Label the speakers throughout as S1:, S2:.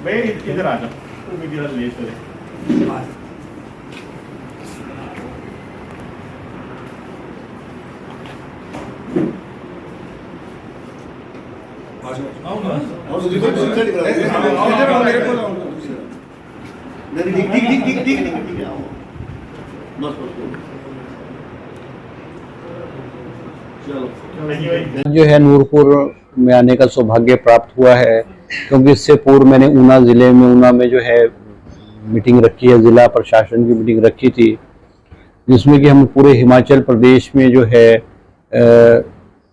S1: मैं इधर आ जाऊँ तो मीडिया ले चले।
S2: जो है नूरपुर में आने का सौभाग्य प्राप्त हुआ है, क्योंकि इससे पूर्व मैंने ऊना ज़िले में ऊना में जो है मीटिंग रखी है, ज़िला प्रशासन की मीटिंग रखी थी, जिसमें कि हम पूरे हिमाचल प्रदेश में जो है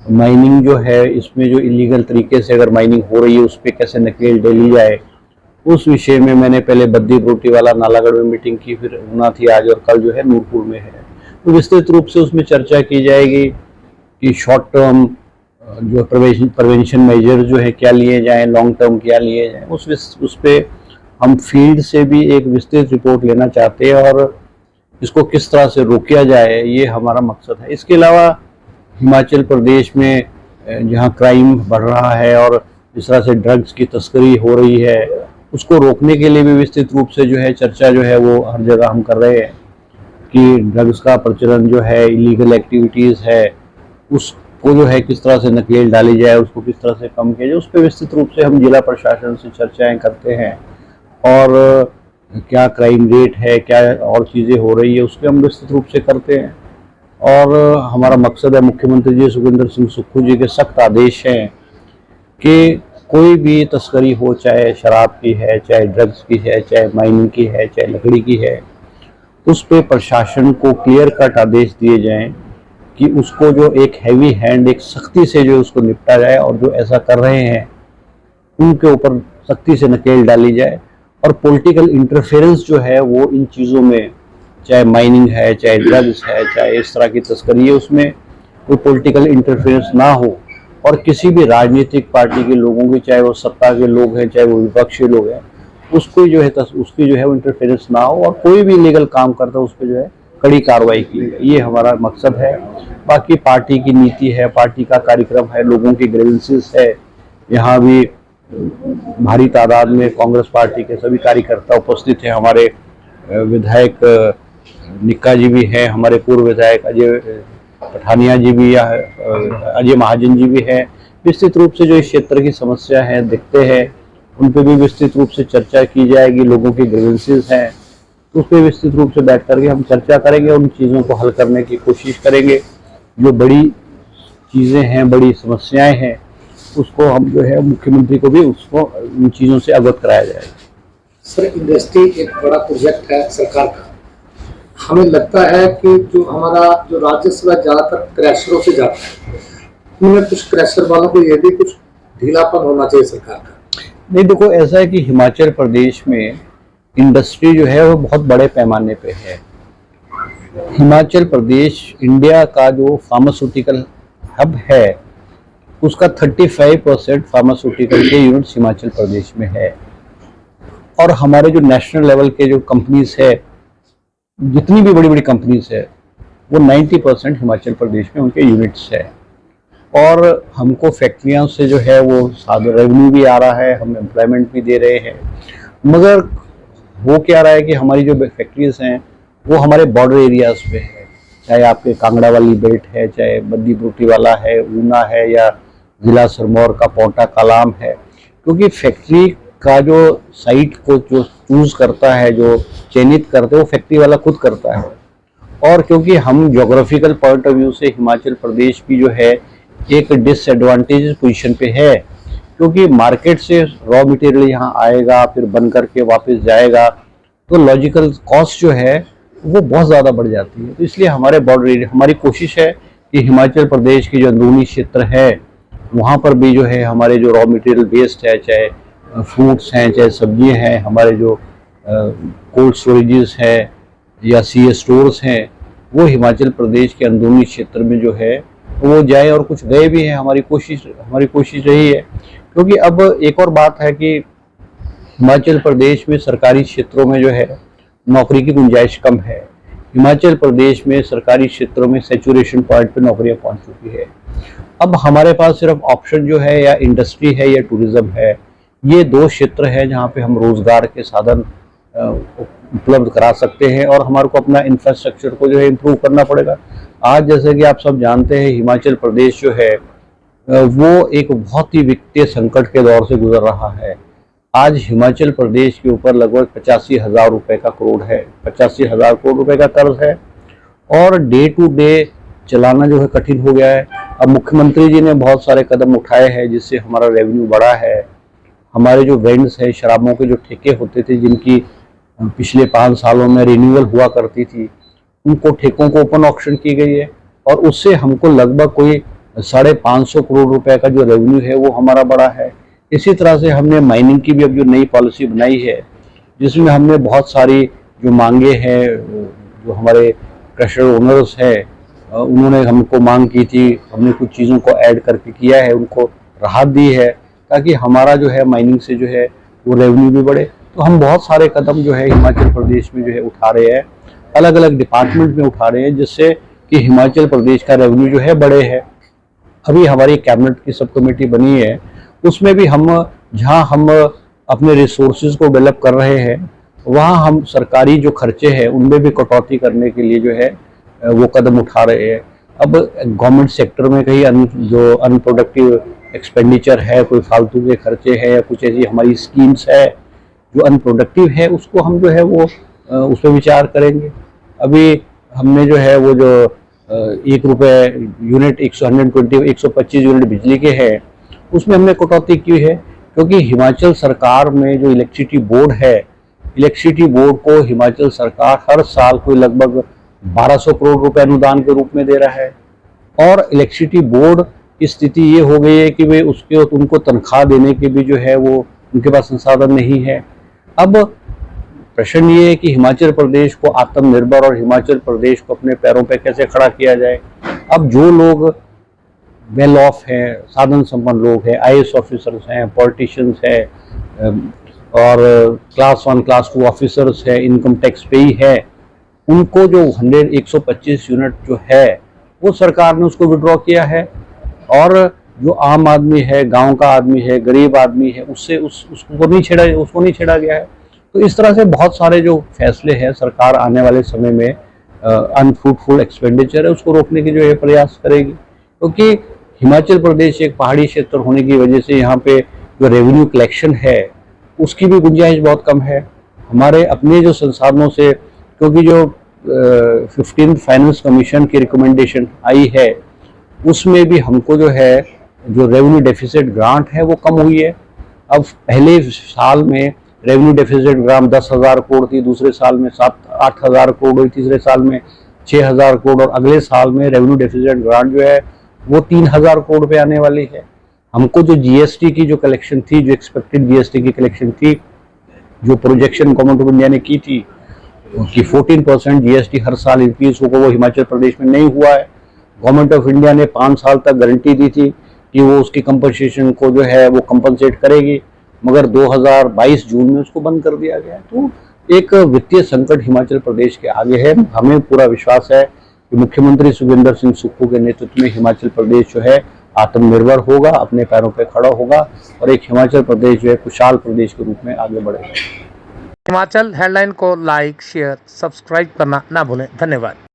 S2: माइनिंग जो है इसमें जो इलीगल तरीके से अगर माइनिंग हो रही है उस पर कैसे नकेल डाली जाए, उस विषय में मैंने पहले बद्दी बरोटीवाला नालागढ़ में मीटिंग की, फिर ऊना थी आज, और कल जो है नूरपुर में है। तो विस्तृत रूप से उसमें चर्चा की जाएगी कि शॉर्ट टर्म जो प्रिवेंशन मेजर जो है क्या लिए जाएं, लॉन्ग टर्म क्या लिए जाएं, उस पे हम फील्ड से भी एक विस्तृत रिपोर्ट लेना चाहते हैं और इसको किस तरह से रोका जाए, ये हमारा मकसद है। इसके अलावा हिमाचल प्रदेश में जहाँ क्राइम बढ़ रहा है और जिस तरह से ड्रग्स की तस्करी हो रही है, उसको रोकने के लिए भी विस्तृत रूप से जो है चर्चा जो है वो हर जगह हम कर रहे हैं कि ड्रग्स का प्रचलन जो है, इलीगल एक्टिविटीज़ है, उसको जो है किस तरह से नकेल डाली जाए, उसको किस तरह से कम किया जाए, उस पर विस्तृत रूप से हम जिला प्रशासन से चर्चाएं करते हैं। और क्या क्राइम रेट है, क्या और चीज़ें हो रही है, उस पर हम विस्तृत रूप से करते हैं। और हमारा मकसद है, मुख्यमंत्री जी सुखविंदर सिंह सुक्खू जी के सख्त आदेश हैं कि कोई भी तस्करी हो, चाहे शराब की है, चाहे ड्रग्स की है, चाहे माइनिंग की है, चाहे लकड़ी की है, उस पे प्रशासन को क्लियर कट आदेश दिए जाएं कि उसको जो एक हैवी हैंड, एक सख्ती से जो उसको निपटा जाए, और जो ऐसा कर रहे हैं उनके ऊपर सख्ती से नकेल डाली जाए। और पॉलिटिकल इंटरफेरेंस जो है वो इन चीज़ों में, चाहे माइनिंग है, चाहे ड्रग्स है, चाहे इस तरह की तस्करी है, उसमें कोई पॉलिटिकल इंटरफेरेंस ना हो, और किसी भी राजनीतिक पार्टी के लोगों की, चाहे वो सत्ता के लोग हैं, चाहे वो विपक्षी लोग हैं, उसको जो है उसकी जो है वो इंटरफेरेंस ना हो, और कोई भी लीगल काम करता है उस पर जो है कड़ी कार्रवाई की जाए। ये हमारा मकसद है। बाकी पार्टी की नीति है, पार्टी का कार्यक्रम है, लोगों की ग्रीवेंसेस है। यहाँ भी भारी तादाद में कांग्रेस पार्टी के सभी कार्यकर्ता उपस्थित हैं। हमारे विधायक निक्का जी भी हैं, हमारे पूर्व विधायक अजय पठानिया जी भी, या अजय महाजन जी भी हैं। विस्तृत रूप से जो इस क्षेत्र की समस्या है देखते हैं, उन पर भी विस्तृत रूप से चर्चा की जाएगी। लोगों की ग्रीवेंसेस हैं तो उस पर विस्तृत रूप से बैठ करके हम चर्चा करेंगे, उन चीज़ों को हल करने की कोशिश करेंगे। जो बड़ी चीज़ें हैं, बड़ी समस्याएं हैं, उसको हम जो है मुख्यमंत्री को भी उसको उन चीज़ों से अवगत कराया जाएगा।
S3: सर, इंडस्ट्री एक बड़ा प्रोजेक्ट है सरकार का। हमें लगता है कि जो हमारा जो राजस्व ज़्यादातर क्रैशरों से जाता है, उनमें कुछ क्रैशर वालों को ये भी कुछ ढीलापन होना चाहिए सरकार का।
S2: नहीं, देखो ऐसा है कि हिमाचल प्रदेश में इंडस्ट्री जो है वो बहुत बड़े पैमाने पे है। हिमाचल प्रदेश इंडिया का जो फार्मास्यूटिकल हब है, उसका 35% फार्मास्यूटिकल के यूनिट्स हिमाचल प्रदेश में है। और हमारे जो नेशनल लेवल के जो कंपनीज है, जितनी भी बड़ी बड़ी कंपनीज है, वो 90% हिमाचल प्रदेश में उनके यूनिट्स है। और हमको फैक्ट्रियों से जो है वो सादा रेवेन्यू भी आ रहा है, हम एम्प्लॉयमेंट भी दे रहे हैं। मगर वो क्या रहा है कि हमारी जो फैक्ट्रीज हैं वो हमारे बॉर्डर एरियाज पे है, चाहे आपके कांगड़ा वाली बेल्ट है, चाहे बद्दी बरोटीवाला है, ऊना है, या ज़िला सिरमौर का पोंटा कलाम है। क्योंकि फैक्ट्री का जो साइट को जो चूज़ करता है, जो चयनित करते हैं, वो फैक्ट्री वाला खुद करता है। और क्योंकि हम ज्योग्राफिकल पॉइंट ऑफ व्यू से हिमाचल प्रदेश भी जो है एक डिसएडवांटेज पोजीशन पे है, क्योंकि मार्केट से रॉ मटेरियल यहाँ आएगा, फिर बन करके वापस जाएगा, तो लॉजिकल कॉस्ट जो है वो बहुत ज़्यादा बढ़ जाती है। तो इसलिए हमारे बॉर्डर एरिया, हमारी कोशिश है कि हिमाचल प्रदेश की जो अंदरूनी क्षेत्र है वहाँ पर भी जो है हमारे जो रॉ मटेरियल बेस्ड है, चाहे फ्रूट्स हैं, चाहे सब्जियाँ हैं, हमारे जो कोल्ड स्टोरेजेस है या सीए स्टोर्स हैं, वो हिमाचल प्रदेश के अंदरूनी क्षेत्र में जो है वो जाए, और कुछ गए भी हैं। हमारी कोशिश रही है। क्योंकि अब एक और बात है कि हिमाचल प्रदेश में सरकारी क्षेत्रों में जो है नौकरी की गुंजाइश कम है। हिमाचल प्रदेश में सरकारी क्षेत्रों में सैचुरेशन पॉइंट पे नौकरियां पहुंच चुकी है। अब हमारे पास सिर्फ ऑप्शन जो है या इंडस्ट्री है या टूरिज्म है, ये दो क्षेत्र है जहाँ पे हम रोजगार के साधन उपलब्ध करा सकते हैं और हमारे को अपना इंफ्रास्ट्रक्चर को जो है इम्प्रूव करना पड़ेगा। आज जैसे कि आप सब जानते हैं, हिमाचल प्रदेश जो है वो एक बहुत ही वित्तीय संकट के दौर से गुजर रहा है। आज हिमाचल प्रदेश के ऊपर लगभग 85,000 रुपये का करोड़ है, 85,000 करोड़ रुपए का कर्ज है और डे टू डे चलाना जो है कठिन हो गया है। अब मुख्यमंत्री जी ने बहुत सारे कदम उठाए हैं जिससे हमारा रेवेन्यू बढ़ा है। हमारे जो वेंड्स है, शराबों के जो ठेके होते थे जिनकी पिछले 5 सालों में रिन्यूअल हुआ करती थी, उनको ठेकों को ओपन ऑक्शन की गई है और उससे हमको लगभग कोई 550 करोड़ रुपए का जो रेवेन्यू है वो हमारा बढ़ा है। इसी तरह से हमने माइनिंग की भी अब जो नई पॉलिसी बनाई है जिसमें हमने बहुत सारी जो मांगे हैं, जो हमारे क्रशर ओनर्स है उन्होंने हमको मांग की थी, हमने कुछ चीज़ों को ऐड करके किया है, उनको राहत दी है ताकि हमारा जो है माइनिंग से जो है वो रेवेन्यू भी बढ़े। तो हम बहुत सारे कदम जो है हिमाचल प्रदेश में जो है उठा रहे हैं, अलग अलग डिपार्टमेंट में उठा रहे हैं जिससे कि हिमाचल प्रदेश का रेवेन्यू जो है बढ़े है। अभी हमारी कैबिनेट की सब कमेटी बनी है, उसमें भी हम जहां हम अपने रिसोर्सेज को डेवलप कर रहे हैं वहां हम सरकारी जो खर्चे हैं उनमें भी कटौती करने के लिए जो है वो कदम उठा रहे हैं। अब गवर्नमेंट सेक्टर में कहीं जो अनप्रोडक्टिव एक्सपेंडिचर है, कोई फालतू के खर्चे हैं या कुछ ऐसी हमारी स्कीम्स है जो अनप्रोडक्टिव है, उसको हम जो है वो उस पर विचार करेंगे। अभी हमने जो है वो जो 1 रुपये यूनिट 125 यूनिट बिजली के हैं उसमें हमने कटौती की है क्योंकि हिमाचल सरकार में जो इलेक्ट्रिसिटी बोर्ड है, इलेक्ट्रिसिटी बोर्ड को हिमाचल सरकार हर साल कोई लगभग 1200 करोड़ रुपए अनुदान के रूप में दे रहा है और इलेक्ट्रिसिटी बोर्ड की स्थिति ये हो गई है कि वे उनको तनख्वाह देने के भी जो है वो उनके पास संसाधन नहीं है। अब प्रश्न ये है कि हिमाचल प्रदेश को आत्मनिर्भर और हिमाचल प्रदेश को अपने पैरों पे कैसे खड़ा किया जाए। अब जो लोग वेल ऑफ हैं, साधन संपन्न लोग हैं, IAS ऑफिसर्स हैं, पॉलिटिशियंस हैं और क्लास 1 क्लास 2 ऑफिसर्स हैं, इनकम टैक्स पेई है, उनको जो 125 यूनिट जो है वो सरकार ने उसको विड्रॉ किया है और जो आम आदमी है, गांव का आदमी है, गरीब आदमी है, उसको नहीं छेड़ा गया है। तो इस तरह से बहुत सारे जो फैसले हैं सरकार आने वाले समय में अनफ्रूटफुल एक्सपेंडिचर है उसको रोकने की जो है प्रयास करेगी, क्योंकि हिमाचल प्रदेश एक पहाड़ी क्षेत्र होने की वजह से यहाँ पे जो रेवेन्यू कलेक्शन है उसकी भी गुंजाइश बहुत कम है। हमारे अपने जो संसाधनों से, क्योंकि जो 15th फाइनेंस कमीशन की रिकमेंडेशन आई है उसमें भी हमको जो है जो रेवेन्यू डेफिसिट ग्रांट है वो कम हुई है। अब पहले साल में रेवेन्यू डेफिसिट ग्रांट 10,000 करोड़ थी, दूसरे साल में 7-8,000 करोड़ हुई, तीसरे साल में 6,000 करोड़ और अगले साल में रेवेन्यू डेफिसिट ग्रांट जो है वो 3,000 करोड़ पे आने वाली है। हमको जो GST की जो कलेक्शन थी, जो एक्सपेक्टेड GST की कलेक्शन थी, जो प्रोजेक्शन गवर्नमेंट ऑफ इंडिया ने की थी कि 14% GST हर साल इंक्रीज होगा, वो हिमाचल प्रदेश में नहीं हुआ है। गवर्नमेंट ऑफ इंडिया ने 5 साल तक गारंटी दी थी कि वो उसकी कंपनसेशन को जो है वो कंपनसेट करेगी, मगर 2022 जून में उसको बंद कर दिया गया। तो एक वित्तीय संकट हिमाचल प्रदेश के आगे है। हमें पूरा विश्वास है कि मुख्यमंत्री सुखविंदर सिंह सुक्खू के नेतृत्व में हिमाचल प्रदेश जो है आत्मनिर्भर होगा, अपने पैरों पर खड़ा होगा और एक हिमाचल प्रदेश जो है खुशहाल प्रदेश के रूप में आगे बढ़ेगा।
S4: हिमाचल हेडलाइन को लाइक, शेयर, सब्सक्राइब करना ना भूलें। धन्यवाद।